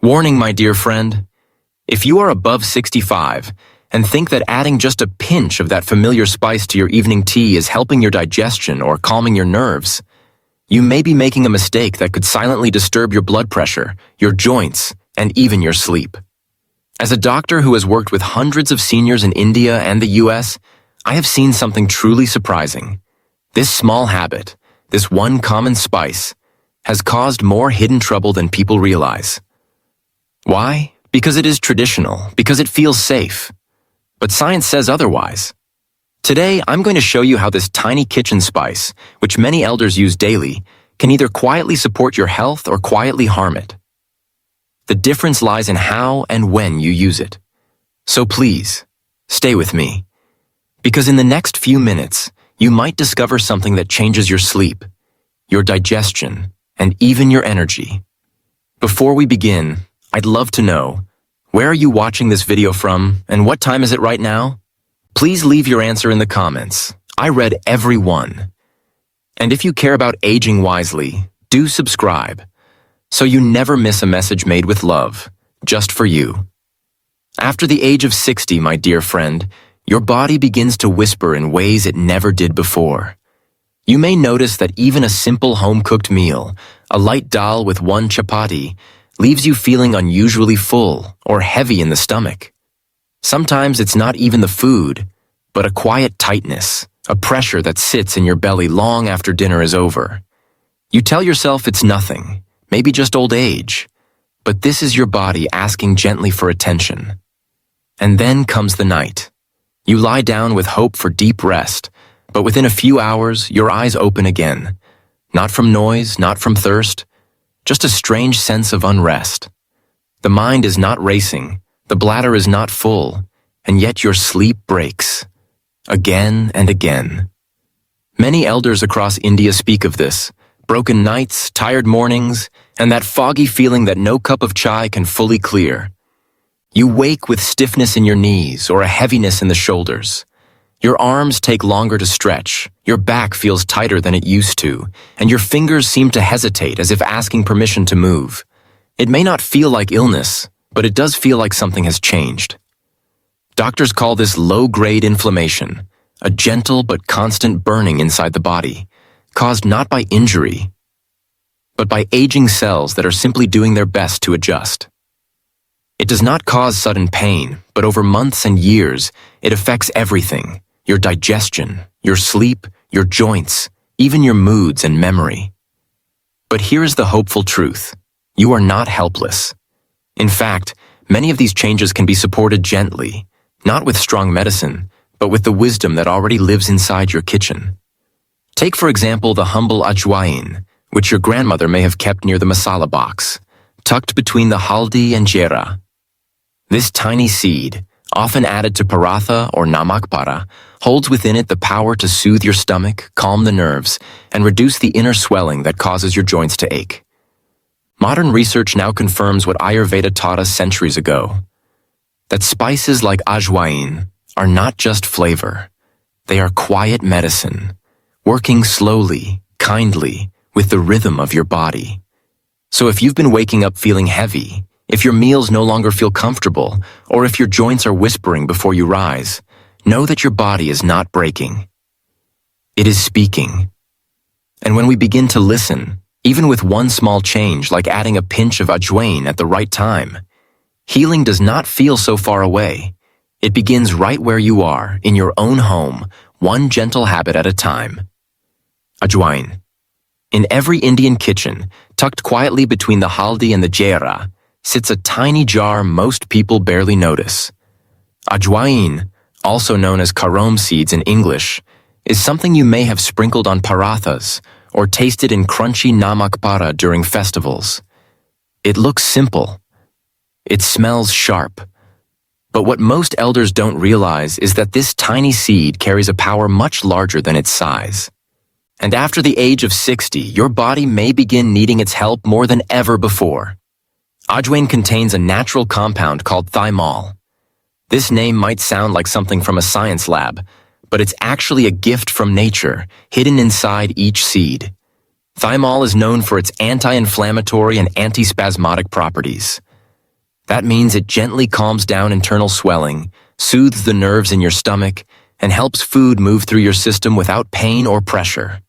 Warning, my dear friend. If you are above 65 and think that adding just a pinch of that familiar spice to your evening tea is helping your digestion or calming your nerves, you may be making a mistake that could silently disturb your blood pressure, your joints, and even your sleep. As a doctor who has worked with hundreds of seniors in India and the US, I have seen something truly surprising. This small habit, this one common spice, has caused more hidden trouble than people realize. Why? Because it is traditional, because it feels safe. But science says otherwise. Today, I'm going to show you how this tiny kitchen spice, which many elders use daily, can either quietly support your health or quietly harm it. The difference lies in how and when you use it. So please, stay with me. Because in the next few minutes, you might discover something that changes your sleep, your digestion, and even your energy. Before we begin, I'd love to know, where are you watching this video from, and what time is it right now? Please leave your answer in the comments. I read every one. And if you care about aging wisely, do subscribe, so you never miss a message made with love, just for you. After the age of 60, my dear friend, your body begins to whisper in ways it never did before. You may notice that even a simple home-cooked meal, a light dal with one chapati, leaves you feeling unusually full or heavy in the stomach. Sometimes it's not even the food, but a quiet tightness, a pressure that sits in your belly long after dinner is over. You tell yourself it's nothing, maybe just old age, but this is your body asking gently for attention. And then comes the night. You lie down with hope for deep rest, but within a few hours, your eyes open again. Not from noise, not from thirst, just a strange sense of unrest. The mind is not racing, the bladder is not full, and yet your sleep breaks. Again and again. Many elders across India speak of this, broken nights, tired mornings, and that foggy feeling that no cup of chai can fully clear. You wake with stiffness in your knees or a heaviness in the shoulders. Your arms take longer to stretch, your back feels tighter than it used to, and your fingers seem to hesitate as if asking permission to move. It may not feel like illness, but it does feel like something has changed. Doctors call this low-grade inflammation, a gentle but constant burning inside the body, caused not by injury, but by aging cells that are simply doing their best to adjust. It does not cause sudden pain, but over months and years, it affects everything: your digestion, your sleep, your joints, even your moods and memory. But here is the hopeful truth. You are not helpless. In fact, many of these changes can be supported gently, not with strong medicine, but with the wisdom that already lives inside your kitchen. Take, for example, the humble ajwain, which your grandmother may have kept near the masala box, tucked between the haldi and jeera. This tiny seed, often added to paratha or namak para, holds within it the power to soothe your stomach, calm the nerves, and reduce the inner swelling that causes your joints to ache. Modern research now confirms what Ayurveda taught us centuries ago, that spices like ajwain are not just flavor. They are quiet medicine, working slowly, kindly, with the rhythm of your body. So if you've been waking up feeling heavy, if your meals no longer feel comfortable, or if your joints are whispering before you rise, know that your body is not breaking. It is speaking. And when we begin to listen, even with one small change like adding a pinch of ajwain at the right time, healing does not feel so far away. It begins right where you are, in your own home, one gentle habit at a time. Ajwain. In every Indian kitchen, tucked quietly between the haldi and the jeera, sits a tiny jar most people barely notice. Ajwain, also known as karom seeds in English, is something you may have sprinkled on parathas or tasted in crunchy namak para during festivals. It looks simple. It smells sharp. But what most elders don't realize is that this tiny seed carries a power much larger than its size. And after the age of 60, your body may begin needing its help more than ever before. Ajwain contains a natural compound called thymol. This name might sound like something from a science lab, but it's actually a gift from nature, hidden inside each seed. Thymol is known for its anti-inflammatory and antispasmodic properties. That means it gently calms down internal swelling, soothes the nerves in your stomach, and helps food move through your system without pain or pressure.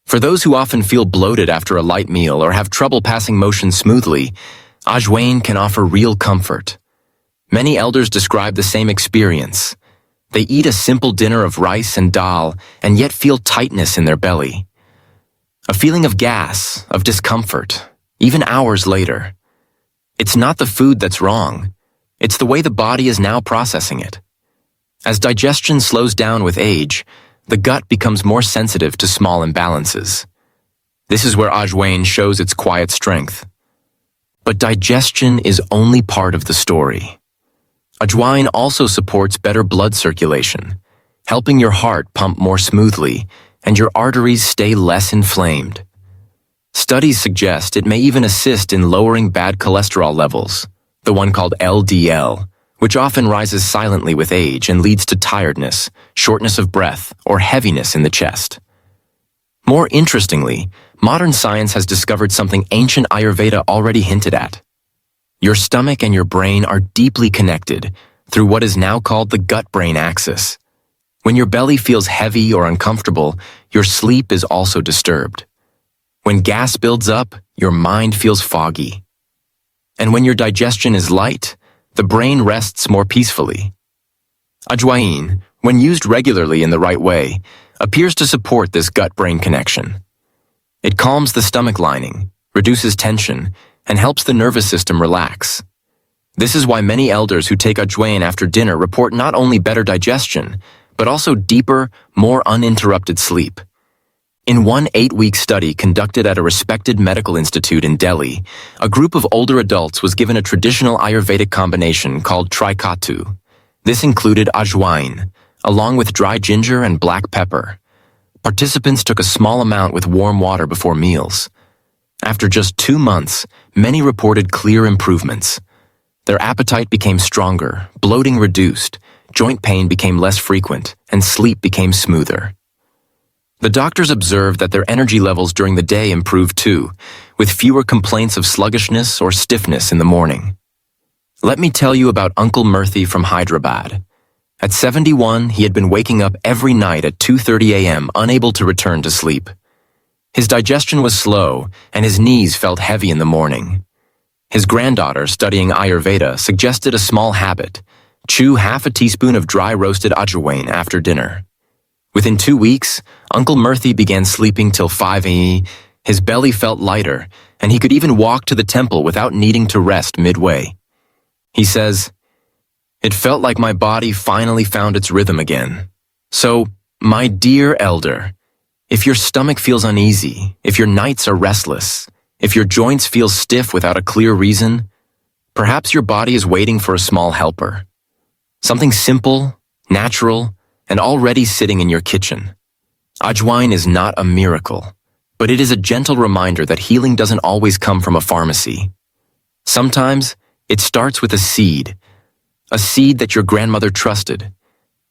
For those who often feel bloated after a light meal or have trouble passing motion smoothly, ajwain can offer real comfort. Many elders describe the same experience. They eat a simple dinner of rice and dal and yet feel tightness in their belly. A feeling of gas, of discomfort, even hours later. It's not the food that's wrong. It's the way the body is now processing it. As digestion slows down with age, the gut becomes more sensitive to small imbalances. This is where ajwain shows its quiet strength. But digestion is only part of the story. Ajwain also supports better blood circulation, helping your heart pump more smoothly and your arteries stay less inflamed. Studies suggest it may even assist in lowering bad cholesterol levels, the one called LDL, which often rises silently with age and leads to tiredness, shortness of breath, or heaviness in the chest. More interestingly, modern science has discovered something ancient Ayurveda already hinted at. Your stomach and your brain are deeply connected through what is now called the gut-brain axis. When your belly feels heavy or uncomfortable, your sleep is also disturbed. When gas builds up, your mind feels foggy. And when your digestion is light, the brain rests more peacefully. Ajwain, when used regularly in the right way, appears to support this gut-brain connection. It calms the stomach lining, reduces tension, and helps the nervous system relax. This is why many elders who take ajwain after dinner report not only better digestion, but also deeper, more uninterrupted sleep. In one 8-week study conducted at a respected medical institute in Delhi, a group of older adults was given a traditional Ayurvedic combination called trikatu. This included ajwain, along with dry ginger and black pepper. Participants took a small amount with warm water before meals. After just 2 months, many reported clear improvements. Their appetite became stronger, bloating reduced, joint pain became less frequent, and sleep became smoother. The doctors observed that their energy levels during the day improved too, with fewer complaints of sluggishness or stiffness in the morning. Let me tell you about Uncle Murthy from Hyderabad. At 71, he had been waking up every night at 2:30 a.m., unable to return to sleep. His digestion was slow, and his knees felt heavy in the morning. His granddaughter, studying Ayurveda, suggested a small habit: chew half a teaspoon of dry roasted ajwain after dinner. Within 2 weeks, Uncle Murthy began sleeping till 5 a.m. His belly felt lighter, and he could even walk to the temple without needing to rest midway. He says, "It felt like my body finally found its rhythm again." So, my dear elder, if your stomach feels uneasy, if your nights are restless, if your joints feel stiff without a clear reason, perhaps your body is waiting for a small helper. Something simple, natural, and already sitting in your kitchen. Ajwain is not a miracle, but it is a gentle reminder that healing doesn't always come from a pharmacy. Sometimes it starts with a seed that your grandmother trusted.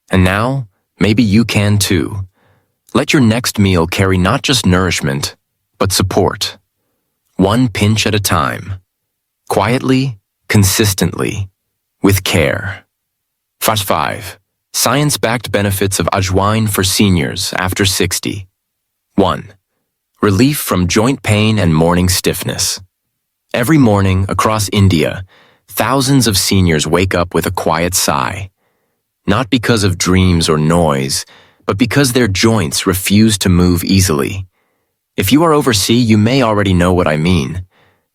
And now, maybe you can too. Let your next meal carry not just nourishment, but support. One pinch at a time. Quietly, consistently, with care. Fact 5. Science-backed benefits of ajwain for seniors after 60. 1. Relief from joint pain and morning stiffness. Every morning, across India, thousands of seniors wake up with a quiet sigh. Not because of dreams or noise, but because their joints refuse to move easily. If you are overseas, you may already know what I mean.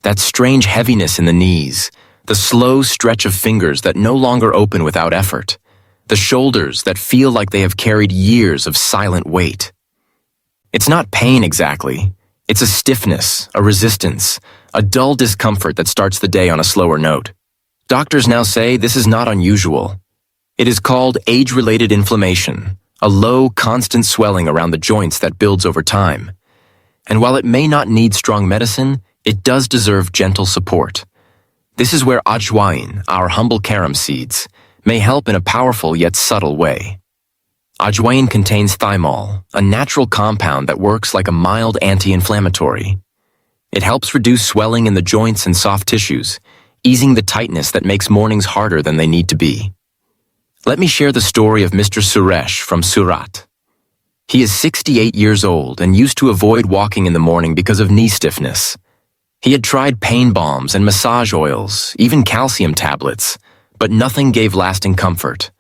That strange heaviness in the knees, the slow stretch of fingers that no longer open without effort, the shoulders that feel like they have carried years of silent weight. It's not pain exactly. It's a stiffness, a resistance, a dull discomfort that starts the day on a slower note. Doctors now say this is not unusual. It is called age-related inflammation, a low, constant swelling around the joints that builds over time. And while it may not need strong medicine, it does deserve gentle support. This is where ajwain, our humble carom seeds, may help in a powerful yet subtle way. Ajwain contains thymol, a natural compound that works like a mild anti-inflammatory. It helps reduce swelling in the joints and soft tissues, easing the tightness that makes mornings harder than they need to be. Let me share the story of Mr. Suresh from Surat. He is 68 years old and used to avoid walking in the morning because of knee stiffness. He had tried pain balms and massage oils, even calcium tablets, but nothing gave lasting comfort.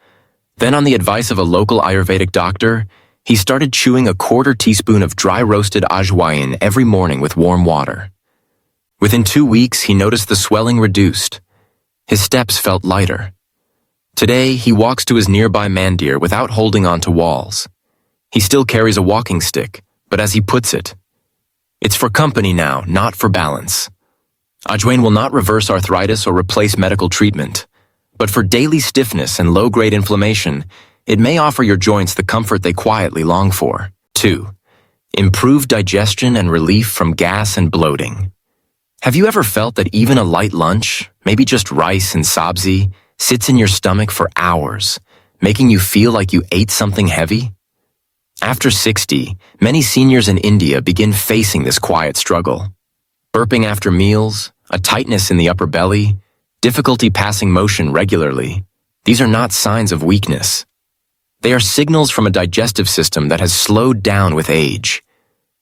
Then, on the advice of a local Ayurvedic doctor, he started chewing a quarter teaspoon of dry roasted ajwain every morning with warm water. Within 2 weeks, he noticed the swelling reduced. His steps felt lighter. Today, he walks to his nearby mandir without holding on to walls. He still carries a walking stick, but as he puts it, "It's for company now, not for balance." Ajwain will not reverse arthritis or replace medical treatment, but for daily stiffness and low-grade inflammation, it may offer your joints the comfort they quietly long for. 2. Improve digestion and relief from gas and bloating. Have you ever felt that even a light lunch, maybe just rice and sabzi, sits in your stomach for hours, making you feel like you ate something heavy? After 60, many seniors in India begin facing this quiet struggle. Burping after meals, a tightness in the upper belly, difficulty passing motion regularly. These are not signs of weakness. They are signals from a digestive system that has slowed down with age.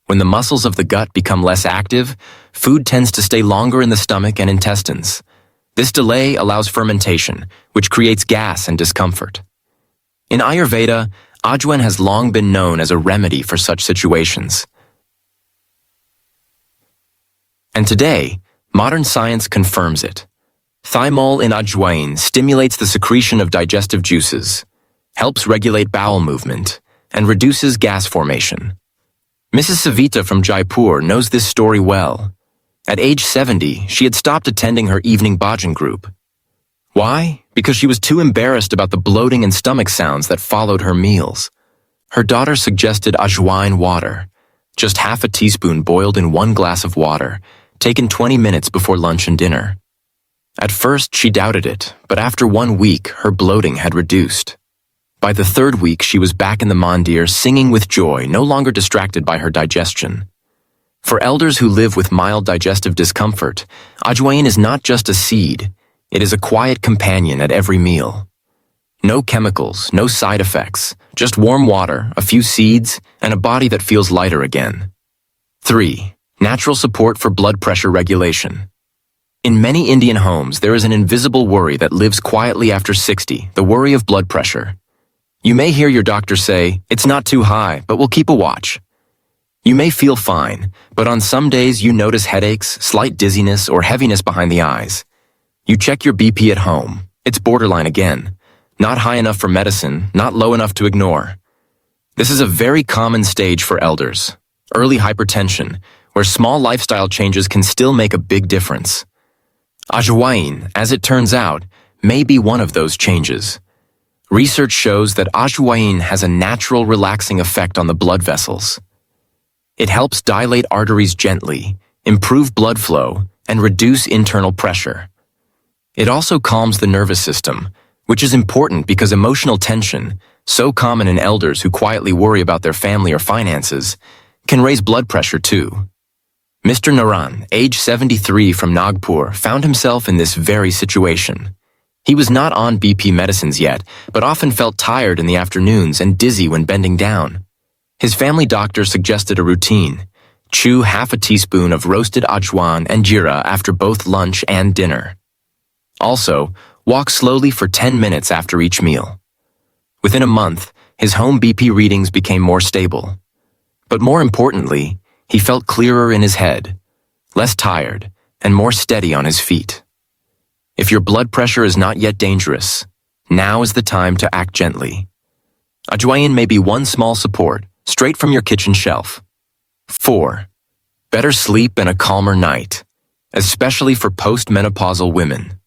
When the muscles of the gut become less active, food tends to stay longer in the stomach and intestines. This delay allows fermentation, which creates gas and discomfort. In Ayurveda, ajwain has long been known as a remedy for such situations. And today, modern science confirms it. Thymol in ajwain stimulates the secretion of digestive juices, helps regulate bowel movement, and reduces gas formation. Mrs. Savita from Jaipur knows this story well. At age 70, she had stopped attending her evening bhajan group. Why? Because she was too embarrassed about the bloating and stomach sounds that followed her meals. Her daughter suggested ajwain water, just half a teaspoon boiled in 1 glass of water, taken 20 minutes before lunch and dinner. At first, she doubted it, but after 1 week, her bloating had reduced. By the 3rd week, she was back in the mandir singing with joy, no longer distracted by her digestion. For elders who live with mild digestive discomfort, ajwain is not just a seed, it is a quiet companion at every meal. No chemicals, no side effects, just warm water, a few seeds, and a body that feels lighter again. 3. Natural support for blood pressure regulation. In many Indian homes, there is an invisible worry that lives quietly after 60, the worry of blood pressure. You may hear your doctor say, "It's not too high, but we'll keep a watch." You may feel fine, but on some days you notice headaches, slight dizziness, or heaviness behind the eyes. You check your BP at home. It's borderline again. Not high enough for medicine, not low enough to ignore. This is a very common stage for elders. Early hypertension, where small lifestyle changes can still make a big difference. Ajwain, as it turns out, may be one of those changes. Research shows that ajwain has a natural relaxing effect on the blood vessels. It helps dilate arteries gently, improve blood flow, and reduce internal pressure. It also calms the nervous system, which is important because emotional tension, so common in elders who quietly worry about their family or finances, can raise blood pressure too. Mr. Naran, age 73 from Nagpur, found himself in this very situation. He was not on BP medicines yet, but often felt tired in the afternoons and dizzy when bending down. His family doctor suggested a routine: chew half a teaspoon of roasted ajwain and jeera after both lunch and dinner. Also, walk slowly for 10 minutes after each meal. Within a month, his home BP readings became more stable. But more importantly, he felt clearer in his head, less tired, and more steady on his feet. If your blood pressure is not yet dangerous, now is the time to act gently. Ajwain may be one small support, straight from your kitchen shelf. 4. Better sleep and a calmer night, especially for postmenopausal women.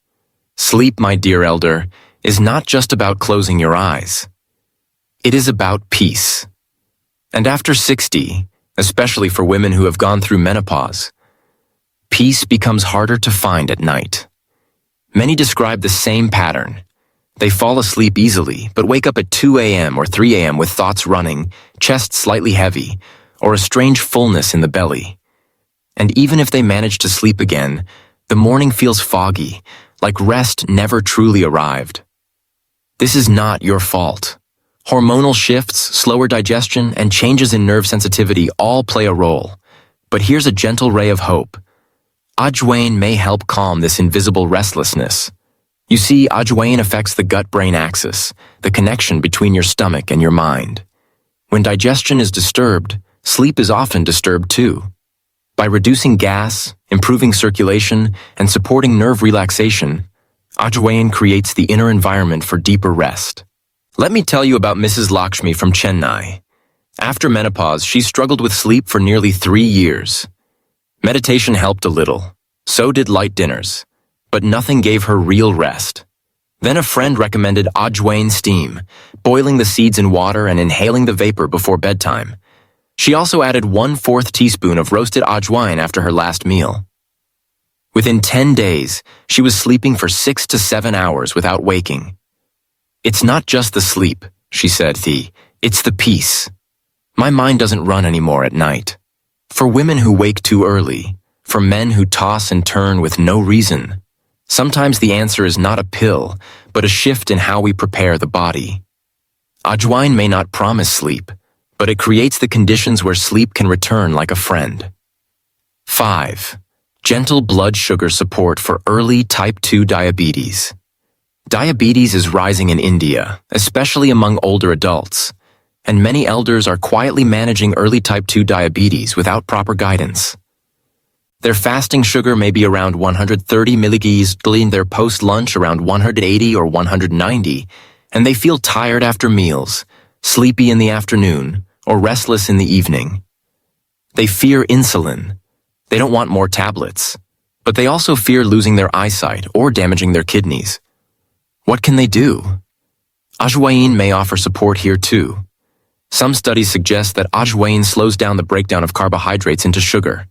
Sleep, my dear elder, is not just about closing your eyes. It is about peace. And after 60, especially for women who have gone through menopause, peace becomes harder to find at night. Many describe the same pattern. They fall asleep easily, but wake up at 2 a.m. or 3 a.m. with thoughts running, chest slightly heavy, or a strange fullness in the belly. And even if they manage to sleep again, the morning feels foggy, like rest never truly arrived. This is not your fault. Hormonal shifts, slower digestion, and changes in nerve sensitivity all play a role. But here's a gentle ray of hope. Ajwain may help calm this invisible restlessness. You see, Ajwain affects the gut-brain axis, the connection between your stomach and your mind. When digestion is disturbed, sleep is often disturbed too. By reducing gas, improving circulation, and supporting nerve relaxation, Ajwain creates the inner environment for deeper rest. Let me tell you about Mrs. Lakshmi from Chennai. After menopause, she struggled with sleep for nearly 3 years. Meditation helped a little. So did light dinners. But nothing gave her real rest. Then a friend recommended Ajwain steam, boiling the seeds in water and inhaling the vapor before bedtime. She also added 1/4 teaspoon of roasted ajwain after her last meal. Within 10 days, she was sleeping for 6 to 7 hours without waking. "It's not just the sleep," she said, "it's the peace. My mind doesn't run anymore at night." For women who wake too early, for men who toss and turn with no reason, sometimes the answer is not a pill, but a shift in how we prepare the body. Ajwain may not promise sleep, but it creates the conditions where sleep can return like a friend. 5. Gentle blood sugar support for early type 2 diabetes. Diabetes is rising in India, especially among older adults, and many elders are quietly managing early type 2 diabetes without proper guidance. Their fasting sugar may be around 130 milligis, their post-lunch around 180 or 190, and they feel tired after meals, sleepy in the afternoon, or restless in the evening. They fear insulin. They don't want more tablets, but they also fear losing their eyesight or damaging their kidneys. What can they do? Ajwain may offer support here too. Some studies suggest that ajwain slows down the breakdown of carbohydrates into sugar.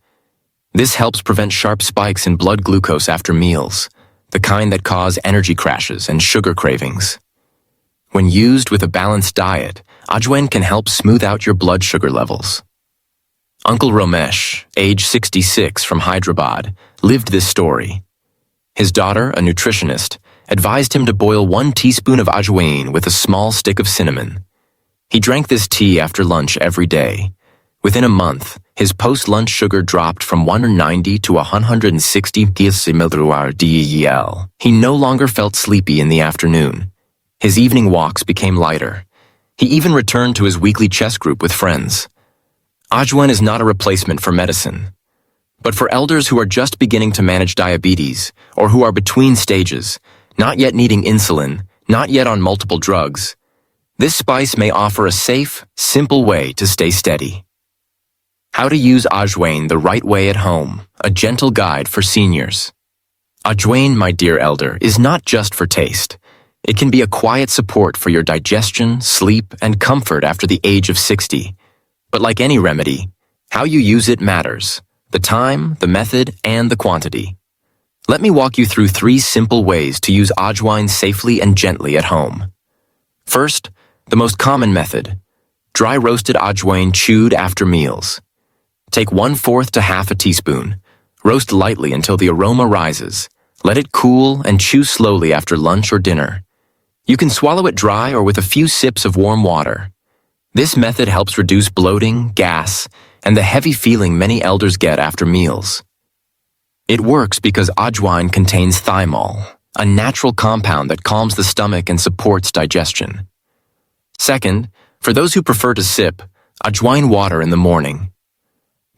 This helps prevent sharp spikes in blood glucose after meals, the kind that cause energy crashes and sugar cravings. When used with a balanced diet, ajwain can help smooth out your blood sugar levels. Uncle Ramesh, age 66 from Hyderabad, lived this story. His daughter, a nutritionist, advised him to boil 1 teaspoon of ajwain with a small stick of cinnamon. He drank this tea after lunch every day. Within a month, his post-lunch sugar dropped from 190 to 160 del. He no longer felt sleepy in the afternoon. His evening walks became lighter. He even returned to his weekly chess group with friends. Ajwain is not a replacement for medicine. But for elders who are just beginning to manage diabetes, or who are between stages, not yet needing insulin, not yet on multiple drugs, this spice may offer a safe, simple way to stay steady. How to use ajwain the right way at home, a gentle guide for seniors. Ajwain, my dear elder, is not just for taste. It can be a quiet support for your digestion, sleep, and comfort after the age of 60. But like any remedy, how you use it matters. The time, the method, and the quantity. Let me walk you through 3 simple ways to use ajwain safely and gently at home. First, the most common method, dry roasted ajwain chewed after meals. Take 1/4 to half a teaspoon. Roast lightly until the aroma rises. Let it cool and chew slowly after lunch or dinner. You can swallow it dry or with a few sips of warm water. This method helps reduce bloating, gas, and the heavy feeling many elders get after meals. It works because ajwain contains thymol, a natural compound that calms the stomach and supports digestion. Second, for those who prefer to sip, ajwain water in the morning.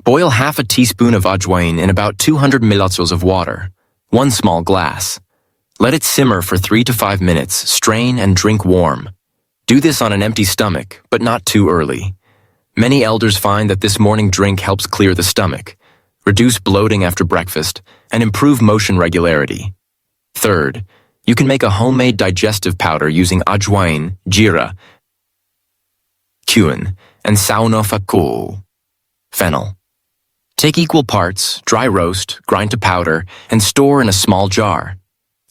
Boil half a teaspoon of ajwain in about 200 milliliters of water, 1 small glass. Let it simmer for 3 to 5 minutes, strain and drink warm. Do this on an empty stomach, but not too early. Many elders find that this morning drink helps clear the stomach, reduce bloating after breakfast, and improve motion regularity. Third, you can make a homemade digestive powder using ajwain, jeera, cumin, and saunophacol, fennel. Take equal parts, dry roast, grind to powder, and store in a small jar.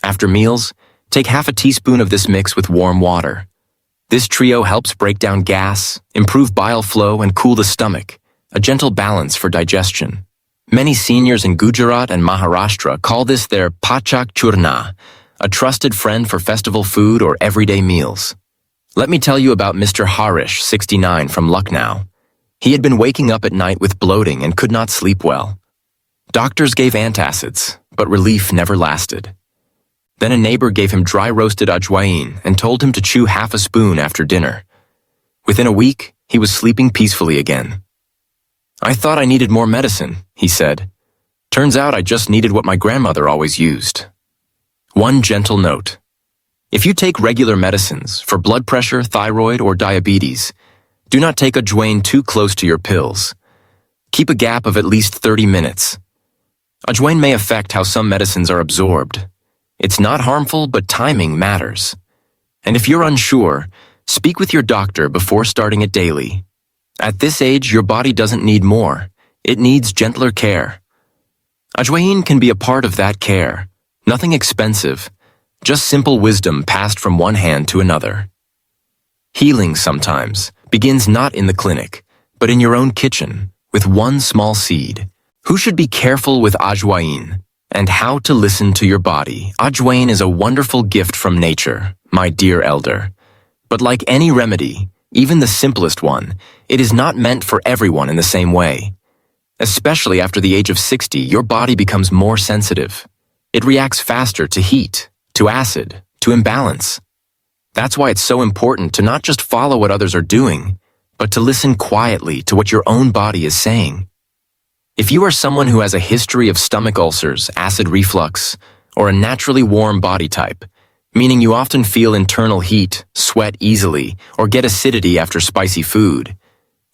After meals, take half a teaspoon of this mix with warm water. This trio helps break down gas, improve bile flow, and cool the stomach, a gentle balance for digestion. Many seniors in Gujarat and Maharashtra call this their Pachak Churna, a trusted friend for festival food or everyday meals. Let me tell you about Mr. Harish, 69, from Lucknow. He had been waking up at night with bloating and could not sleep well. Doctors gave antacids, but relief never lasted. Then a neighbor gave him dry-roasted ajwain and told him to chew half a spoon after dinner. Within a week, he was sleeping peacefully again. "I thought I needed more medicine," he said. "Turns out I just needed what my grandmother always used." One gentle note. If you take regular medicines for blood pressure, thyroid, or diabetes, do not take ajwain too close to your pills. Keep a gap of at least 30 minutes. Ajwain may affect how some medicines are absorbed. It's not harmful, but timing matters. And if you're unsure, speak with your doctor before starting it daily. At this age, your body doesn't need more. It needs gentler care. Ajwain can be a part of that care. Nothing expensive, just simple wisdom passed from one hand to another. Healing sometimes begins not in the clinic, but in your own kitchen, with one small seed. Who should be careful with ajwain? And how to listen to your body. Ajwain is a wonderful gift from nature, my dear elder. But like any remedy, even the simplest one, it is not meant for everyone in the same way. Especially after the age of 60, your body becomes more sensitive. It reacts faster to heat, to acid, to imbalance. That's why it's so important to not just follow what others are doing, but to listen quietly to what your own body is saying. If you are someone who has a history of stomach ulcers, acid reflux, or a naturally warm body type, meaning you often feel internal heat, sweat easily, or get acidity after spicy food,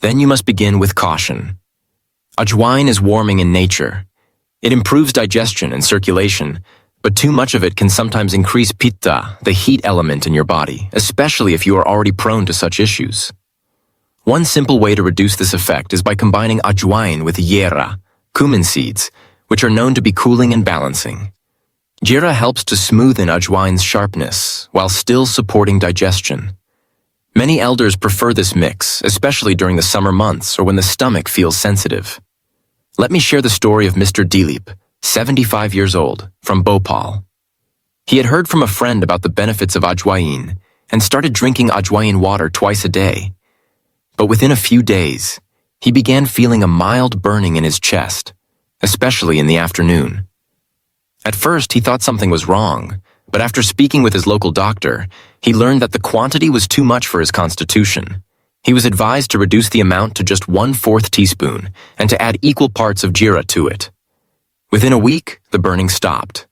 then you must begin with caution. Ajwain is warming in nature. It improves digestion and circulation, but too much of it can sometimes increase pitta, the heat element in your body, especially if you are already prone to such issues. One simple way to reduce this effect is by combining ajwain with jera, cumin seeds, which are known to be cooling and balancing. Jera helps to smoothen ajwain's sharpness while still supporting digestion. Many elders prefer this mix, especially during the summer months or when the stomach feels sensitive. Let me share the story of Mr. Dilip, 75 years old, from Bhopal. He had heard from a friend about the benefits of ajwain and started drinking ajwain water twice a day. But within a few days, he began feeling a mild burning in his chest, especially in the afternoon. At first, he thought something was wrong, but after speaking with his local doctor, he learned that the quantity was too much for his constitution. He was advised to reduce the amount to just 1/4 teaspoon and to add equal parts of jeera to it. Within a week, the burning stopped.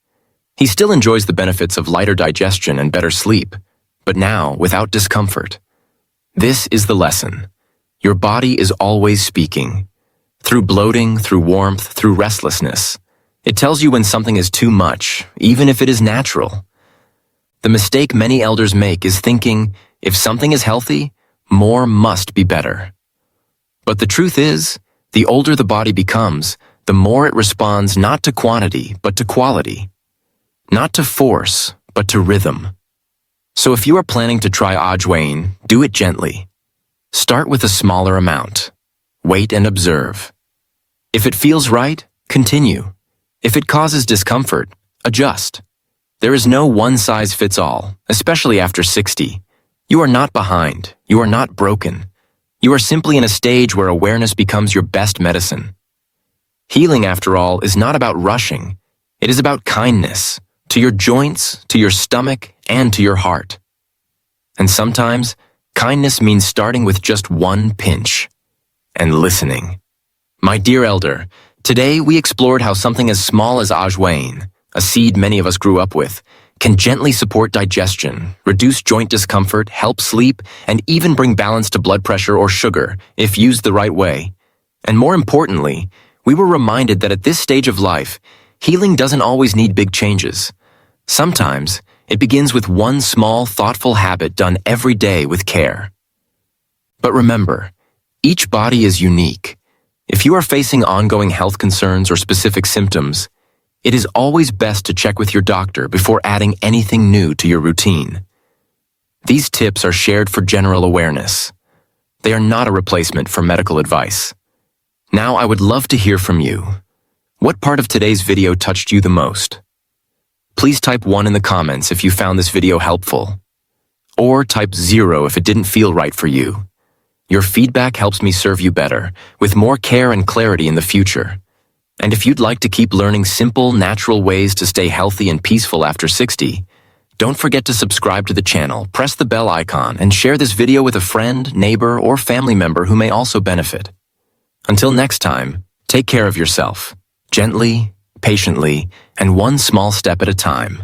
He still enjoys the benefits of lighter digestion and better sleep, but now without discomfort. This is the lesson. Your body is always speaking. Through bloating, through warmth, through restlessness. It tells you when something is too much, even if it is natural. The mistake many elders make is thinking, if something is healthy, more must be better. But the truth is, the older the body becomes, the more it responds not to quantity, but to quality. Not to force, but to rhythm. So if you are planning to try ajwain, do it gently. Start with a smaller amount. Wait and observe. If it feels right, continue. If it causes discomfort, adjust. There is no one-size-fits-all, especially after 60. You are not behind. You are not broken. You are simply in a stage where awareness becomes your best medicine. Healing, after all, is not about rushing. It is about kindness, to your joints, to your stomach, and to your heart. And sometimes, kindness means starting with just one pinch and listening. My dear elder, today we explored how something as small as ajwain, a seed many of us grew up with, can gently support digestion, reduce joint discomfort, help sleep, and even bring balance to blood pressure or sugar if used the right way. And more importantly, we were reminded that at this stage of life, healing doesn't always need big changes. Sometimes, it begins with one small, thoughtful habit done every day with care. But remember, each body is unique. If you are facing ongoing health concerns or specific symptoms, it is always best to check with your doctor before adding anything new to your routine. These tips are shared for general awareness. They are not a replacement for medical advice. Now I would love to hear from you. What part of today's video touched you the most? Please type 1 in the comments if you found this video helpful. Or type 0 if it didn't feel right for you. Your feedback helps me serve you better, with more care and clarity in the future. And if you'd like to keep learning simple, natural ways to stay healthy and peaceful after 60, don't forget to subscribe to the channel, press the bell icon, and share this video with a friend, neighbor, or family member who may also benefit. Until next time, take care of yourself, gently, patiently, and one small step at a time.